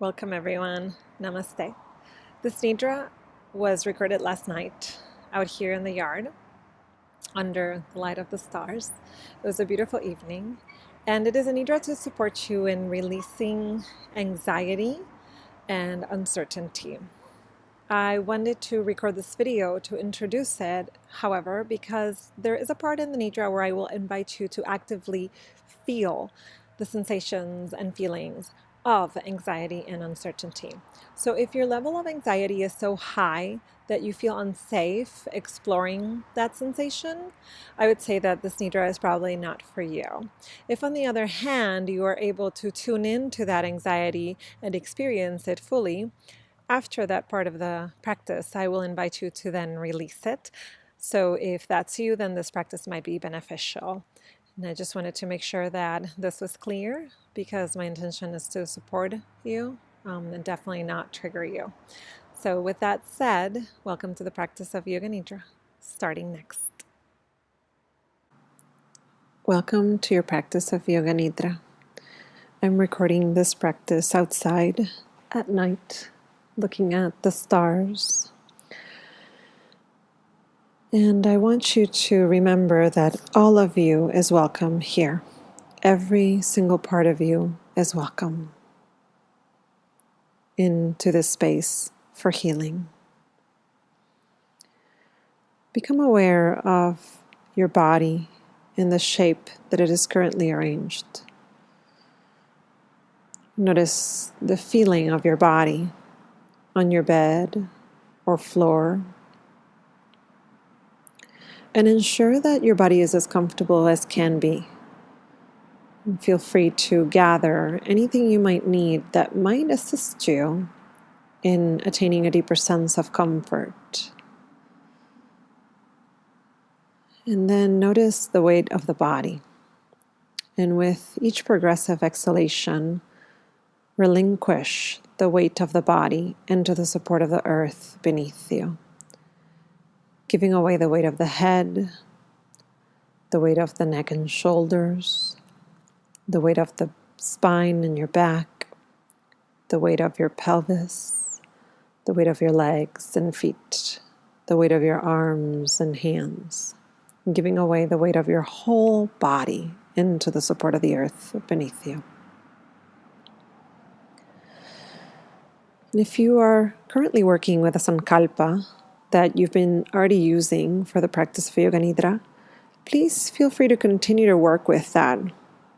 Welcome everyone. Namaste. This Nidra was recorded last night out here in the yard under the light of the stars. It was a beautiful evening, and it is a Nidra to support you in releasing anxiety and uncertainty. I wanted to record this video to introduce it, however, because there is a part in the Nidra where I will invite you to actively feel the sensations and feelings of anxiety and uncertainty. So if your level of anxiety is so high that you feel unsafe exploring that sensation, I would say that this Nidra is probably not for you. If, on the other hand, you are able to tune into that anxiety and experience it fully, after that part of the practice, I will invite you to then release it. So if that's you, then this practice might be beneficial. And I just wanted to make sure that this was clear, because my intention is to support you and definitely not trigger you. So with that said, welcome to the practice of Yoga Nidra, starting next. Welcome to your practice of Yoga Nidra. I'm recording this practice outside at night, looking at the stars. And I want you to remember that all of you is welcome here. Every single part of you is welcome into this space for healing. Become aware of your body in the shape that it is currently arranged. Notice the feeling of your body on your bed or floor. And ensure that your body is as comfortable as can be. And feel free to gather anything you might need that might assist you in attaining a deeper sense of comfort. And then notice the weight of the body. And with each progressive exhalation, relinquish the weight of the body into the support of the earth beneath you. Giving away the weight of the head, the weight of the neck and shoulders, the weight of the spine and your back, the weight of your pelvis, the weight of your legs and feet, the weight of your arms and hands, and giving away the weight of your whole body into the support of the earth beneath you. And if you are currently working with a sankalpa that you've been already using for the practice of Yoga Nidra, please feel free to continue to work with that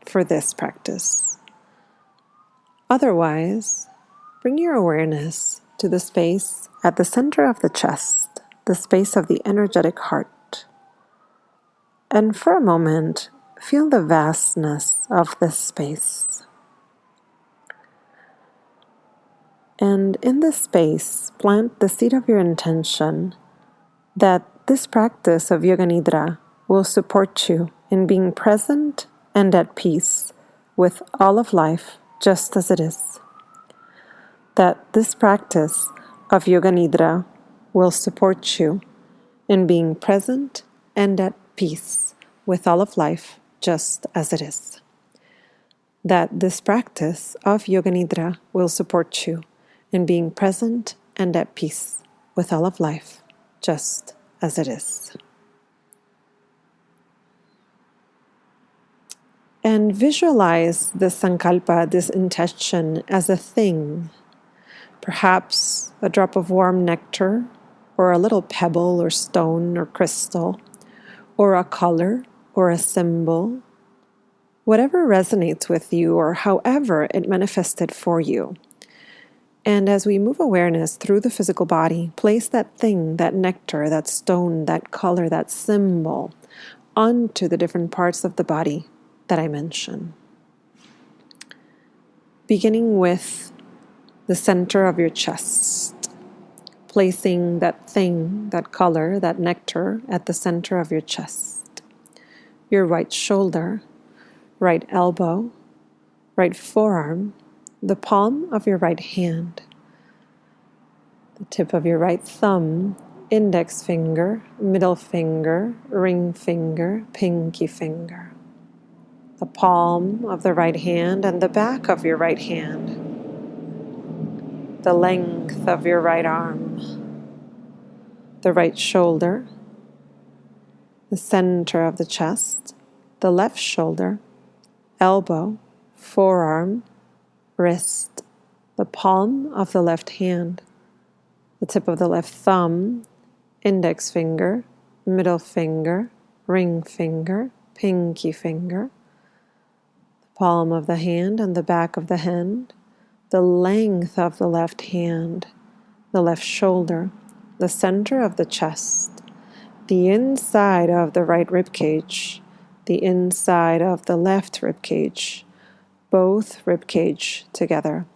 for this practice. Otherwise, bring your awareness to the space at the center of the chest, the space of the energetic heart. And for a moment, feel the vastness of this space. And in this space, plant the seed of your intention that this practice of Yoga Nidra will support you in being present and at peace with all of life just as it is. That this practice of Yoga Nidra will support you in being present and at peace with all of life just as it is. That this practice of Yoga Nidra will support you in being present and at peace with all of life just as it is. And visualize this sankalpa, this intention, as a thing, perhaps a drop of warm nectar, or a little pebble or stone or crystal, or a color or a symbol, whatever resonates with you or however it manifested for you. And as we move awareness through the physical body, place that thing, that nectar, that stone, that color, that symbol onto the different parts of the body that I mentioned. Beginning with the center of your chest, placing that thing, that color, that nectar at the center of your chest. Your right shoulder, right elbow, right forearm, the palm of your right hand, the tip of your right thumb, index finger, middle finger, ring finger, pinky finger, the palm of the right hand and the back of your right hand, the length of your right arm, the right shoulder, the center of the chest, the left shoulder, elbow, forearm, wrist, the palm of the left hand, the tip of the left thumb, index finger, middle finger, ring finger, pinky finger, the palm of the hand and the back of the hand, the length of the left hand, the left shoulder, the center of the chest, the inside of the right rib cage, the inside of the left rib cage, both rib cage together,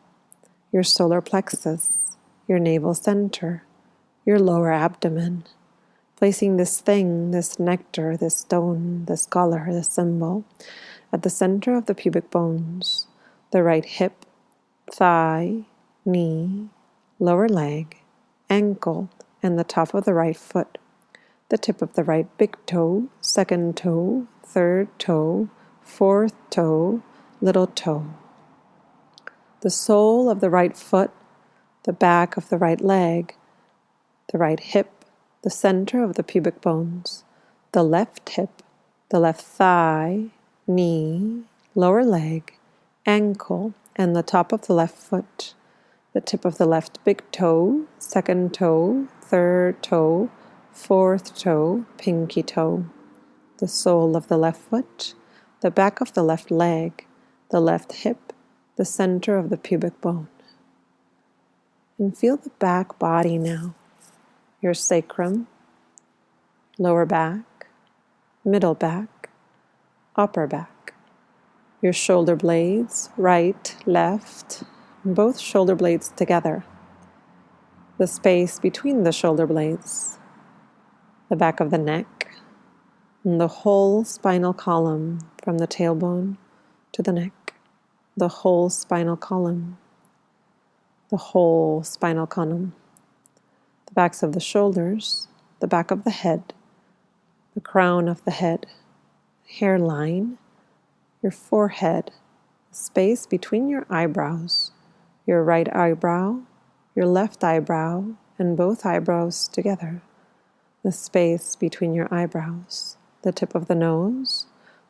your solar plexus, your navel center, your lower abdomen, placing this thing, this nectar, this stone, this color, this symbol, at the center of the pubic bones, the right hip, thigh, knee, lower leg, ankle, and the top of the right foot, the tip of the right big toe, second toe, third toe, fourth toe, little toe, the sole of the right foot, the back of the right leg, the right hip, the center of the pubic bones, the left hip, the left thigh, knee, lower leg, ankle, and the top of the left foot, the tip of the left big toe, second toe, third toe, fourth toe, pinky toe, the sole of the left foot, the back of the left leg, the left hip, the center of the pubic bone. And feel the back body now, your sacrum, lower back, middle back, upper back, your shoulder blades, right, left, both shoulder blades together, the space between the shoulder blades, the back of the neck, and the whole spinal column from the tailbone to the neck, the whole spinal column, the whole spinal column, the backs of the shoulders, the back of the head, the crown of the head, hairline, your forehead, the space between your eyebrows, your right eyebrow, your left eyebrow, and both eyebrows together, the space between your eyebrows, the tip of the nose,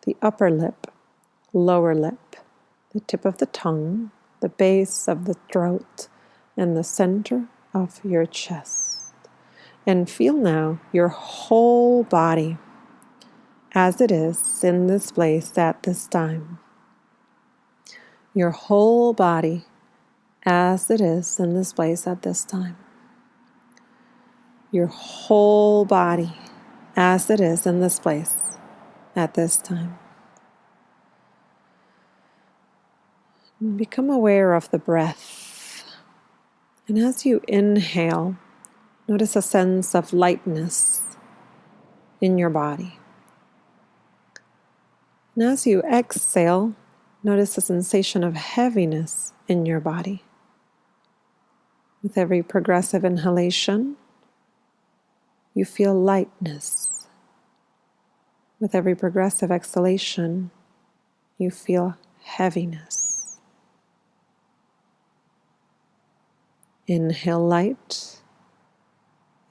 the upper lip, lower lip, the tip of the tongue, the base of the throat, and the center of your chest. And feel now your whole body as it is in this place at this time. Your whole body as it is in this place at this time. Your whole body as it is in this place at this time. Become aware of the breath. And as you inhale, notice a sense of lightness in your body. And as you exhale, notice a sensation of heaviness in your body. With every progressive inhalation, you feel lightness. With every progressive exhalation, you feel heaviness. Inhale light,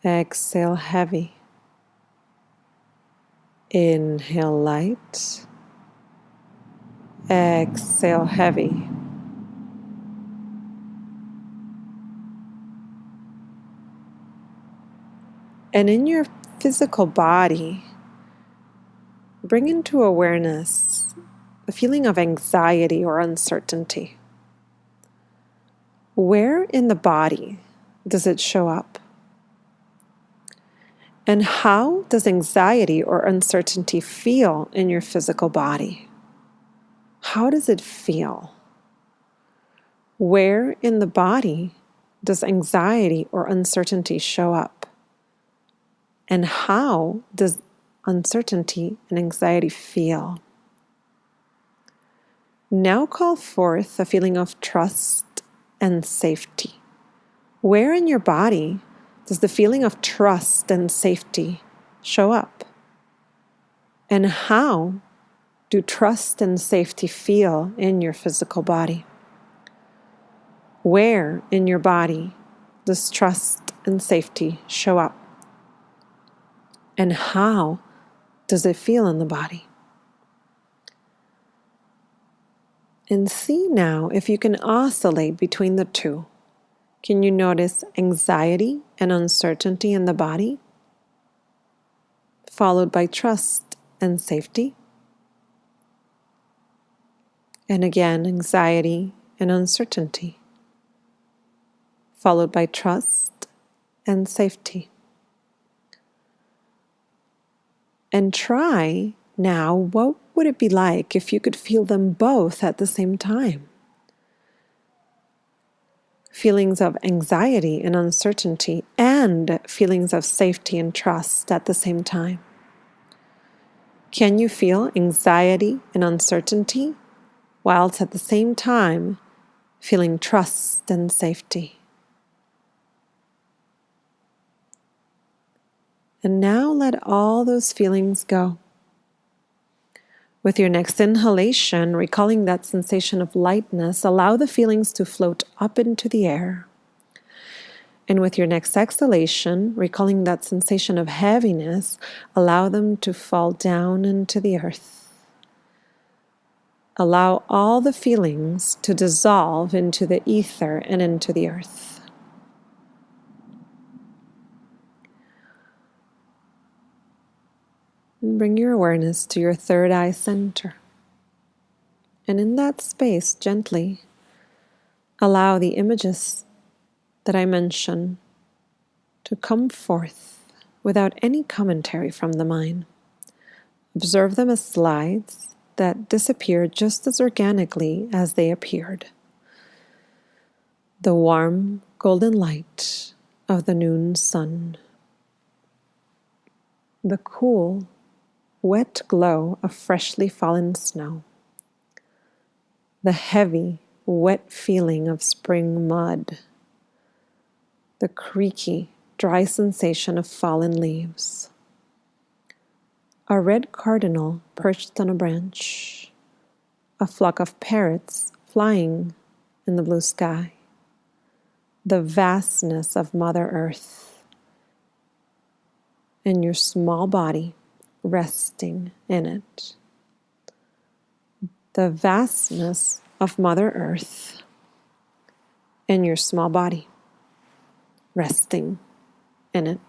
exhale heavy. Inhale light, exhale heavy. And in your physical body, bring into awareness the feeling of anxiety or uncertainty. Where in the body does it show up? And how does anxiety or uncertainty feel in your physical body? How does it feel? Where in the body does anxiety or uncertainty show up? And how does uncertainty and anxiety feel? Now call forth a feeling of trust and safety. Where in your body does the feeling of trust and safety show up? And how do trust and safety feel in your physical body? Where in your body does trust and safety show up? And how does it feel in the body? And see now if you can oscillate between the two. Can you notice anxiety and uncertainty in the body, followed by trust and safety? And again, anxiety and uncertainty, followed by trust and safety. And try now, what would it be like if you could feel them both at the same time? Feelings of anxiety and uncertainty, and feelings of safety and trust at the same time. Can you feel anxiety and uncertainty whilst at the same time feeling trust and safety? And now let all those feelings go. With your next inhalation, recalling that sensation of lightness, allow the feelings to float up into the air. And with your next exhalation, recalling that sensation of heaviness, allow them to fall down into the earth. Allow all the feelings to dissolve into the ether and into the earth. And bring your awareness to your third eye center. And in that space, gently allow the images that I mention to come forth without any commentary from the mind. Observe them as slides that disappear just as organically as they appeared. The warm golden light of the noon sun. The cool, wet glow of freshly fallen snow. The heavy, wet feeling of spring mud. The creaky, dry sensation of fallen leaves. A red cardinal perched on a branch. A flock of parrots flying in the blue sky. The vastness of Mother Earth. And your small body resting in it. The vastness of Mother Earth and your small body resting in it.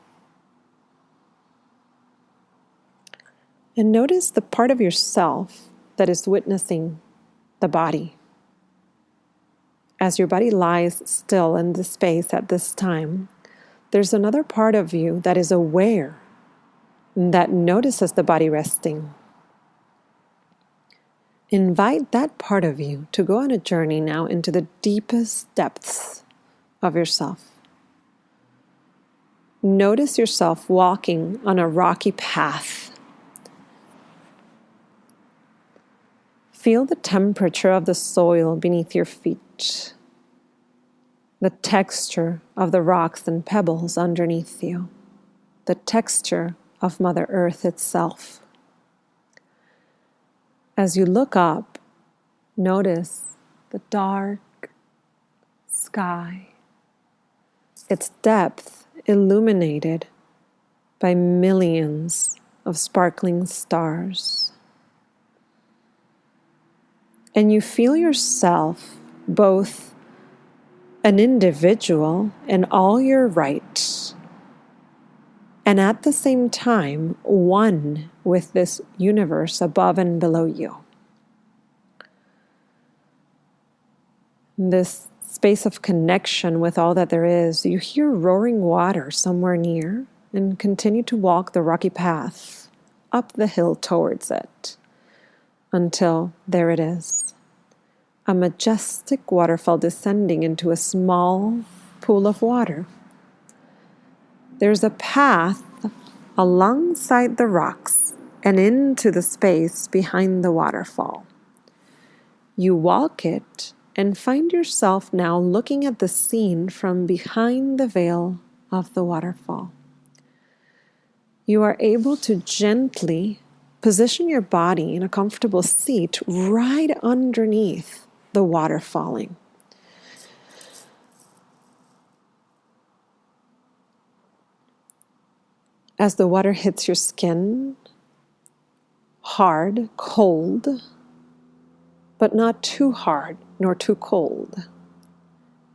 And notice the part of yourself that is witnessing the body. As your body lies still in this space at this time, there's another part of you that is aware, that notices the body resting. Invite that part of you to go on a journey now into the deepest depths of yourself. Notice yourself walking on a rocky path. Feel the temperature of the soil beneath your feet, the texture of the rocks and pebbles underneath you, the texture of Mother Earth itself. As you look up, notice the dark sky, its depth illuminated by millions of sparkling stars. And you feel yourself both an individual in all your rights, and at the same time, one with this universe above and below you. This space of connection with all that there is, you hear roaring water somewhere near and continue to walk the rocky path up the hill towards it until there it is. A majestic waterfall descending into a small pool of water. There's a path alongside the rocks and into the space behind the waterfall. You walk it and find yourself now looking at the scene from behind the veil of the waterfall. You are able to gently position your body in a comfortable seat right underneath the water falling. as the water hits your skin, hard, cold, but not too hard nor too cold.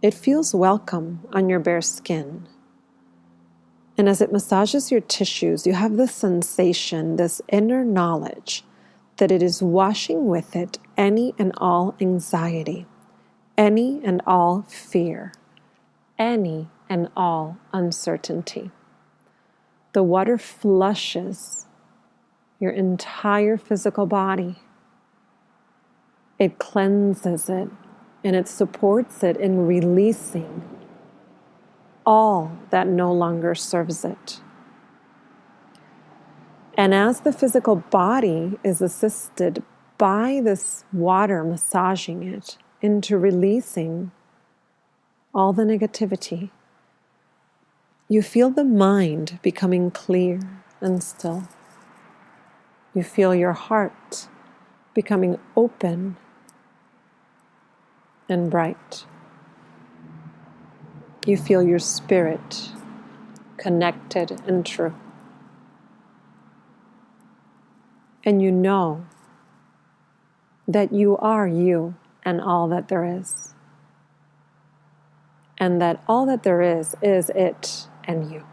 It feels welcome on your bare skin. And as it massages your tissues, you have this sensation, this inner knowledge that it is washing with it any and all anxiety, any and all fear, any and all uncertainty. The water flushes your entire physical body. It cleanses it, and it supports it in releasing all that no longer serves it. And as the physical body is assisted by this water massaging it into releasing all the negativity, you feel the mind becoming clear and still. You feel your heart becoming open and bright. You feel your spirit connected and true. And you know that you are you and all that there is. And that all that there is it and you.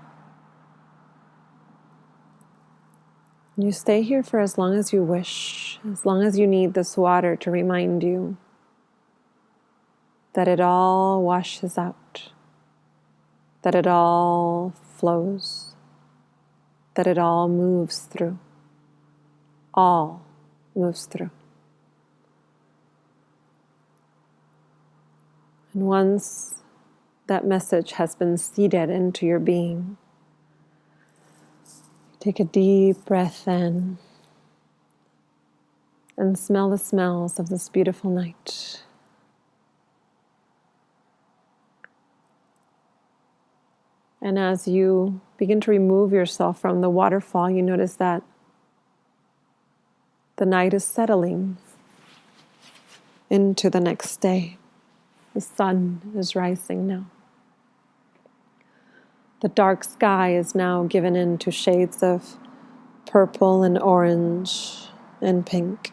You stay here for as long as you wish, as long as you need this water to remind you that it all washes out, that it all flows, that it all moves through. All moves through. And once that message has been seeded into your being, take a deep breath in and smell the smells of this beautiful night. And as you begin to remove yourself from the waterfall, you notice that the night is settling into the next day. The sun is rising now. The dark sky is now given into shades of purple and orange and pink.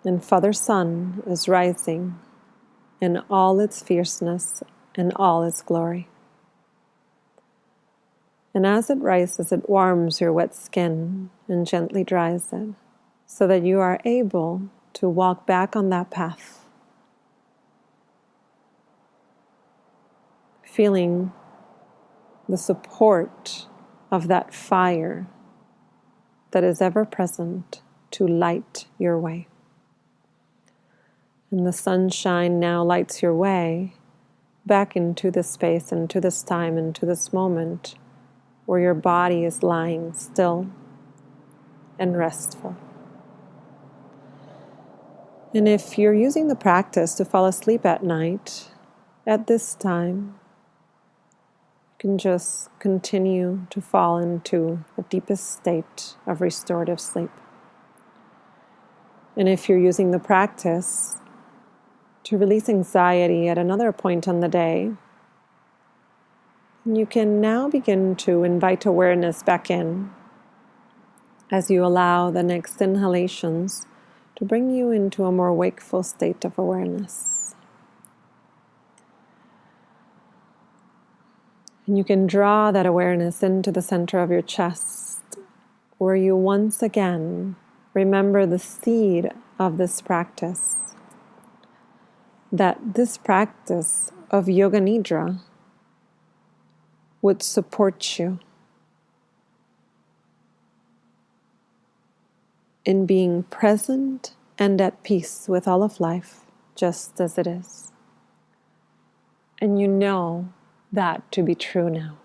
And Father Sun is rising in all its fierceness and all its glory. And as it rises, it warms your wet skin and gently dries it, so that you are able to walk back on that path, feeling the support of that fire that is ever present to light your way. And the sunshine now lights your way back into this space, into this time, into this moment where your body is lying still and restful. And if you're using the practice to fall asleep at night, at this time, you can just continue to fall into the deepest state of restorative sleep. And if you're using the practice to release anxiety at another point on the day, you can now begin to invite awareness back in as you allow the next inhalations to bring you into a more wakeful state of awareness. And you can draw that awareness into the center of your chest, where you once again remember the seed of this practice, that this practice of Yoga Nidra would support you in being present and at peace with all of life, just as it is. And you know that to be true now.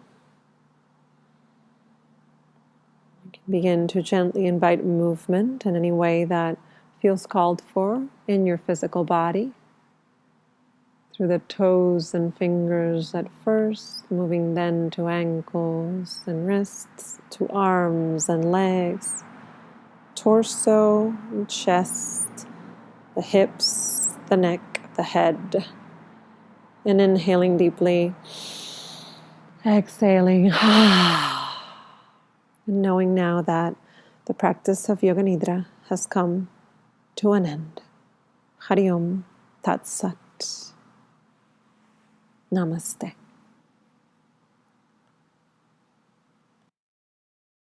You can begin to gently invite movement in any way that feels called for in your physical body, through the toes and fingers at first, moving then to ankles and wrists, to arms and legs, torso and chest, the hips, the neck, the head. And inhaling deeply Exhaling. And knowing now that the practice of Yoga Nidra has come to an end. Hari Om Tat Sat. Namaste.